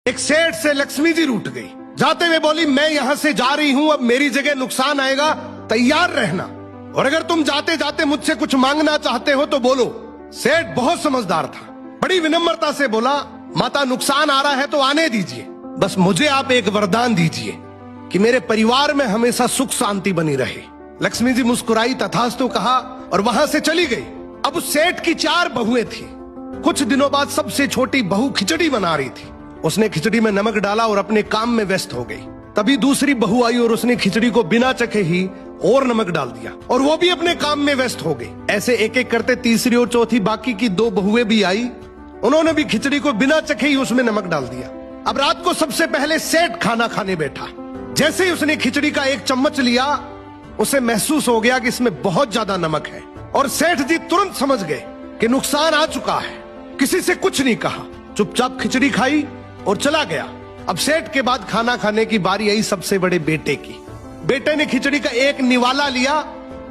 एक सेठ से लक्ष्मी जी रूठ गई। जाते हुए बोली, मैं यहां से जा रही हूं, अब मेरी जगह नुकसान आएगा, तैयार रहना, और अगर तुम जाते जाते मुझसे कुछ मांगना चाहते हो तो बोलो। सेठ बहुत समझदार था, बड़ी विनम्रता से बोला, माता नुकसान आ रहा है तो आने दीजिए, बस मुझे आप एक वरदान दीजिए कि मेरे परिवार में हमेशा सुख शांति बनी रहे। लक्ष्मी जी मुस्कुराई, तथास्तु कहा और वहां से चली गई। अब उस सेठ की 4 बहुएं थी। कुछ दिनों बाद सबसे छोटी बहू खिचड़ी बना रही थी। उसने खिचड़ी में नमक डाला और अपने काम में व्यस्त हो गई। तभी दूसरी बहू आई और उसने खिचड़ी को बिना चखे ही और नमक डाल दिया और वो भी अपने काम में व्यस्त हो गई। ऐसे एक एक करते तीसरी और चौथी बाकी की 2 बहुएं भी आई, उन्होंने भी खिचड़ी को बिना चखे ही उसमें नमक डाल दिया। अब रात को सबसे पहले सेठ खाना खाने बैठा। जैसे ही उसने खिचड़ी का 1 चम्मच लिया, उसे महसूस हो गया कि इसमें बहुत ज्यादा नमक है, और सेठ जी तुरंत समझ गए कि नुकसान आ चुका है। किसी से कुछ नहीं कहा, चुपचाप खिचड़ी खाई और चला गया। अब सेठ के बाद खाना खाने की बारी आई सबसे बड़े बेटे की। बेटे ने खिचड़ी का 1 निवाला लिया।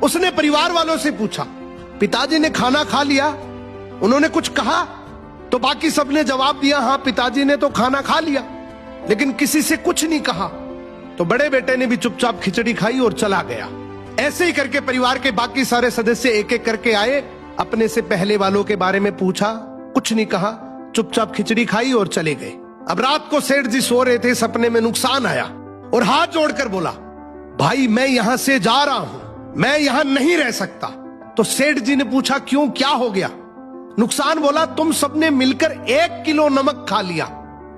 उसने परिवार वालों से पूछा, पिताजी ने खाना खा लिया? उन्होंने कुछ कहा? तो बाकी सबने जवाब दिया, हाँ पिताजी ने तो खाना खा लिया, लेकिन किसी से कुछ नहीं कहा। तो बड़े बेटे ने भी चुपचाप खिचड़ी खाई और चला गया। ऐसे ही करके परिवार के बाकी सारे सदस्य एक एक करके आए, अपने से पहले वालों के बारे में पूछा, कुछ नहीं कहा, चुपचाप खिचड़ी खाई और चले गए। अब रात को सेठ जी सो रहे थे, सपने में नुकसान आया और हाथ जोड़कर बोला, भाई मैं यहां से जा रहा हूं, मैं यहां नहीं रह सकता। तो सेठ जी ने पूछा, क्यों, क्या हो गया? नुकसान बोला, तुम सबने मिलकर 1 किलो नमक खा लिया,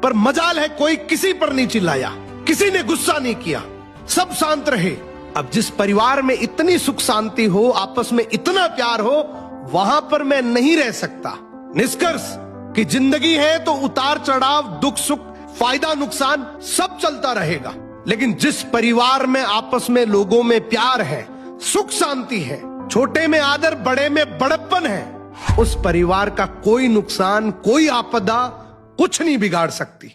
पर मजाल है कोई किसी पर नहीं चिल्लाया, किसी ने गुस्सा नहीं किया, सब शांत रहे। अब जिस परिवार में इतनी सुख शांति हो, आपस में इतना प्यार हो, वहां पर मैं नहीं रह सकता। निष्कर्ष कि जिंदगी है तो उतार चढ़ाव, दुख सुख, फायदा नुकसान सब चलता रहेगा, लेकिन जिस परिवार में आपस में लोगों में प्यार है, सुख शांति है, छोटे में आदर, बड़े में बड़प्पन है, उस परिवार का कोई नुकसान, कोई आपदा कुछ नहीं बिगाड़ सकती।